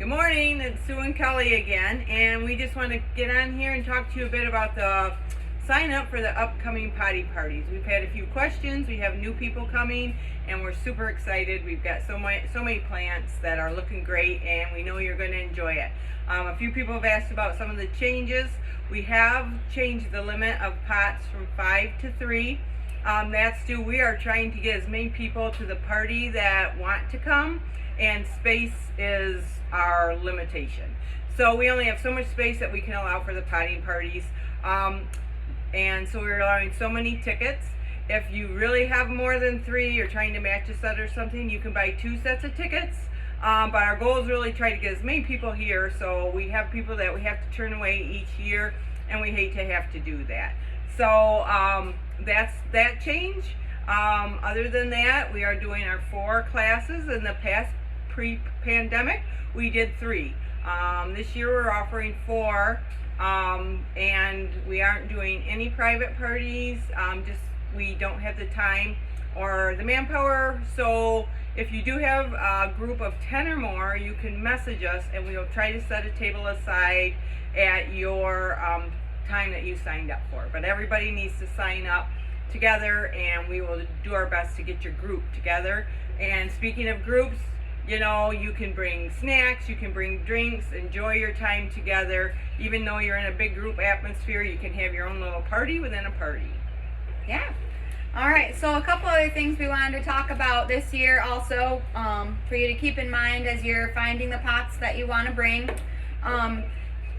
Good morning, it's Sue and Kelly again, and we just want to get on here and talk to you a bit about the sign up for the upcoming potty parties. We've had a few questions, we have new people coming, and we're super excited. We've got so many plants that are looking great, and we know you're going to enjoy it. A few people have asked about some of the changes. We have changed the limit of pots from 5 to 3. That's due, we are trying to get as many people to the party that want to come, and space is our limitation. So we only have so much space that we can allow for the potting parties. And so we're allowing so many tickets. If you really have more than 3, you're trying to match a set or something, you can buy 2 sets of tickets. But our goal is really try to get as many people here, so we have people that we have to turn away each year, and we hate to have to do that. So that's that change. Other than that, we are doing our 4 classes. In the past, pre-pandemic, we did 3. This year we're offering 4, and we aren't doing any private parties. We don't have the time or the manpower. So if you do have a group of 10 or more, you can message us and we will try to set a table aside at your time that you signed up for. But everybody needs to sign up together, and we will do our best to get your group together. And speaking of groups, you know, you can bring snacks, you can bring drinks, enjoy your time together. Even though you're in a big group atmosphere, you can have your own little party within a party. Yeah. All right, so a couple other things we wanted to talk about this year also, for you to keep in mind as you're finding the pots that you want to bring.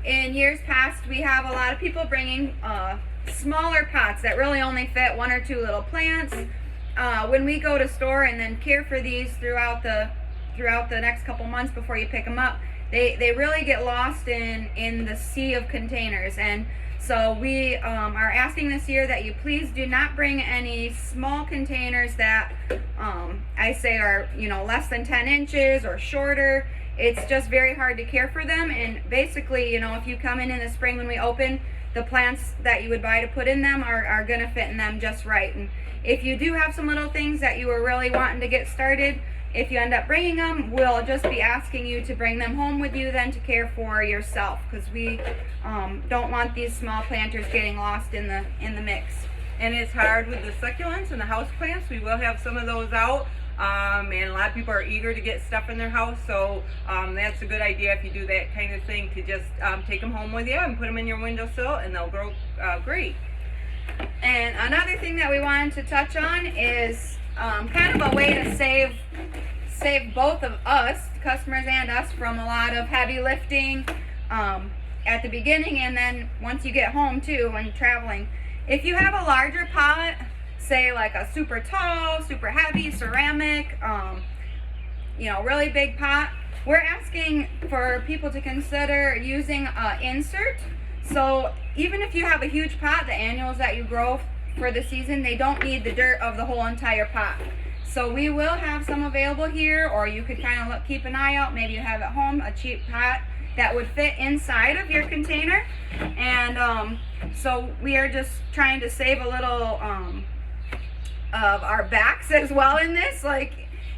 In years past, we have a lot of people bringing smaller pots that really only fit 1 or 2 little plants. When we go to store and then care for these throughout the next couple months before you pick them up, they really get lost in the sea of containers. And so we are asking this year that you please do not bring any small containers that I say are, you know, less than 10 inches or shorter. It's just very hard to care for them. And basically, you know, if you come in the spring when we open, the plants that you would buy to put in them are going to fit in them just right. And if you do have some little things that you were really wanting to get started, if you end up bringing them, we'll just be asking you to bring them home with you then to care for yourself, because we don't want these small planters getting lost in the mix. And it's hard with the succulents and the house plants. We will have some of those out. And a lot of people are eager to get stuff in their house, so that's a good idea if you do that kind of thing, to just take them home with you and put them in your windowsill, and they'll grow great. And another thing that we wanted to touch on is kind of a way to save both of us, customers and us, from a lot of heavy lifting at the beginning, and then once you get home too when traveling. If you have a larger pot, say like a super tall, super heavy ceramic, you know, really big pot, we're asking for people to consider using an insert. So even if you have a huge pot, the annuals that you grow for the season, they don't need the dirt of the whole entire pot. So we will have some available here, or you could kind of keep an eye out. Maybe you have at home a cheap pot that would fit inside of your container. And so we are just trying to save a little of our backs as well in this. Like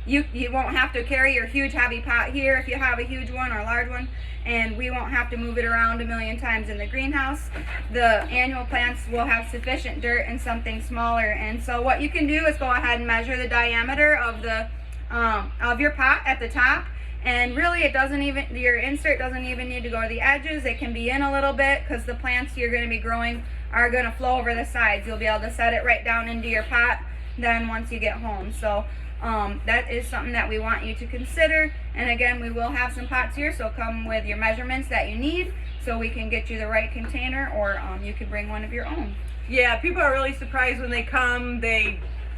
you won't have to carry your huge heavy pot here if you have a huge one or a large one, and we won't have to move it around a million times in the greenhouse. The annual plants will have sufficient dirt and something smaller. And so what you can do is go ahead and measure the diameter of the of your pot at the top. And really, your insert doesn't even need to go to the edges. It can be in a little bit, because the plants you're going to be growing are going to flow over the sides. You'll be able to set it right down into your pot then once you get home. So that is something that we want you to consider. And again, we will have some pots here, so come with your measurements that you need so we can get you the right container, or you can bring one of your own. Yeah, people are really surprised when they come.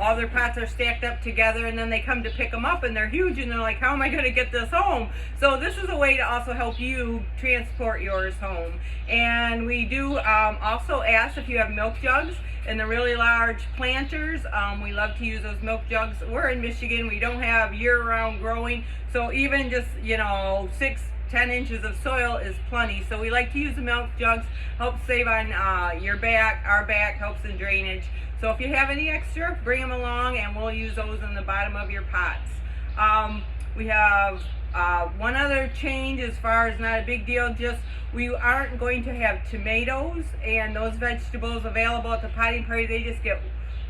All their pots are stacked up together, and then they come to pick them up and they're huge, and they're like, how am I going to get this home? So this is a way to also help you transport yours home. And we do also ask if you have milk jugs and the really large planters. We love to use those milk jugs. We're in Michigan, we don't have year-round growing, so even just, you know, 6-10 inches of soil is plenty. So we like to use the milk jugs. Helps save on your back. Our back helps in drainage. So if you have any extra, bring them along, and we'll use those in the bottom of your pots. We have One other change, as far as not a big deal, just we aren't going to have tomatoes and those vegetables available at the potting party. They just get,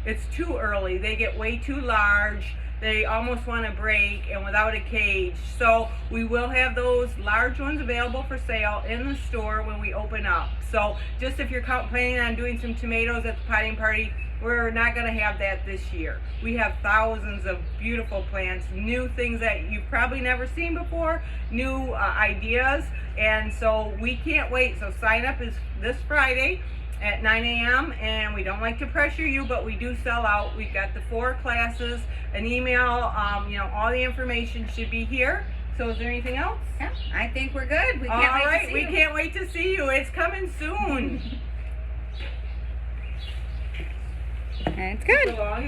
it's too early. They get way too large. They almost want to break, and without a cage. So we will have those large ones available for sale in the store when we open up. So just if you're planning on doing some tomatoes at the potting party, we're not going to have that this year. We have thousands of beautiful plants, new things that you've probably never seen before, new ideas, and so we can't wait. So sign up is this Friday at 9 a.m. and we don't like to pressure you, but we do sell out. We've got the 4 classes, an email, all the information should be here. So is there anything else? Yeah, I think we're good. We can't All wait right, to see we you. can't wait to see you. It's coming soon. It's good. So long.